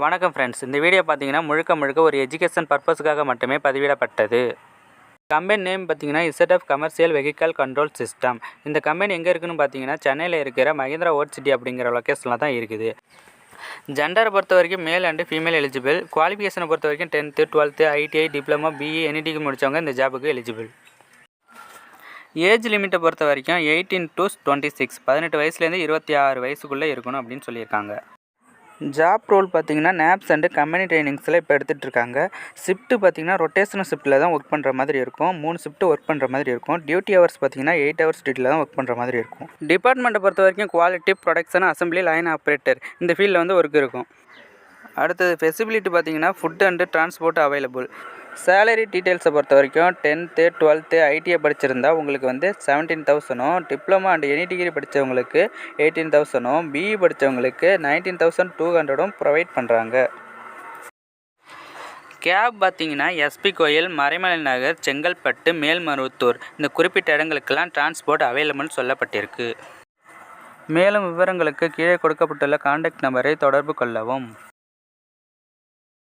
வணக்கம் ஃப்ரெண்ட்ஸ், இந்த வீடியோ பார்த்தீங்கன்னா முழுக்க ஒரு எஜுகேஷன் பர்பஸுக்காக மட்டுமே பதிவிடப்பட்டது. கம்பெனி நேம் பார்த்தீங்கன்னா ZF commercial vehicle control system. இந்த கம்பெனி எங்கே இருக்குன்னு பார்த்தீங்கன்னா சென்னையில் இருக்கிற மஹிந்திரா ஓட் சிட்டி அப்படிங்கிற லொக்கேஷனில் தான் இருக்குது. ஜெண்டரை பொறுத்த வரைக்கும் மேல் அண்டு ஃபீமேல் எலிஜிபிள். குவாலிஃபிகேஷனை பொறுத்த வரைக்கும் 10th 12th ITI diploma BE any degree முடித்தவங்க இந்த ஜாபுக்கு எலிஜிபிள். ஏஜ் லிமிட்டை பொறுத்த வரைக்கும் 18 to 26 18 வயசுலேருந்து 26 வயசுக்குள்ளே இருக்கணும் அப்படின்னு சொல்லியிருக்காங்க. ஜாப் ரோல் பார்த்தீங்கன்னா நேப்ஸ் அண்டு கம்பெனி ட்ரைனிங்ஸில் இப்போ எடுத்துகிட்டு இருக்காங்க. ஷிஃப்ட்டு பார்த்தீங்கன்னா ரொட்டேஷனல் ஷிஃப்ட்டில் தான் ஒர்க் பண்ணுற மாதிரி இருக்கும். 3 ஷிஃப்ட்டு ஒர்க் பண்ணுற மாதிரி இருக்கும். டியூட்டி ஹவர்ஸ் பார்த்தீங்கன்னா 8 hours டியூட்டியில் தான் ஒர்க் பண்ணுற மாதிரி இருக்கும். டிபார்ட்மெண்ட்டை பொறுத்த வரைக்கும் quality production assembly line operator இந்த ஃபீல்டில் வந்து ஒர்க் இருக்கும். அடுத்தது ஃபெசிபிலிட்டி பார்த்தீங்கன்னா food and transport available. Salary டீட்டெயில்ஸை பொறுத்த வரைக்கும் 10th 12th ஐடிஐ படிச்சிருந்தா உங்களுக்கு வந்து 17,000, டிப்ளமோ அண்ட் எனி டிகிரி படித்தவங்களுக்கு 18,000, பிஇ படித்தவங்களுக்கு 19,200 ப்ரொவைட் பண்ணுறாங்க. கேப் பார்த்தீங்கன்னா எஸ்பி கோயில், மறைமலை நகர், செங்கல்பட்டு, மேல்மருவத்தூர் இந்த குறிப்பிட்ட இடங்களுக்கெல்லாம் டிரான்ஸ்போர்ட் அவைலபிள்னு சொல்லப்பட்டிருக்கு. மேலும் விவரங்களுக்கு கீழே கொடுக்கப்பட்டுள்ள கான்டாக்ட் நம்பரை தொடர்பு கொள்ளவும்.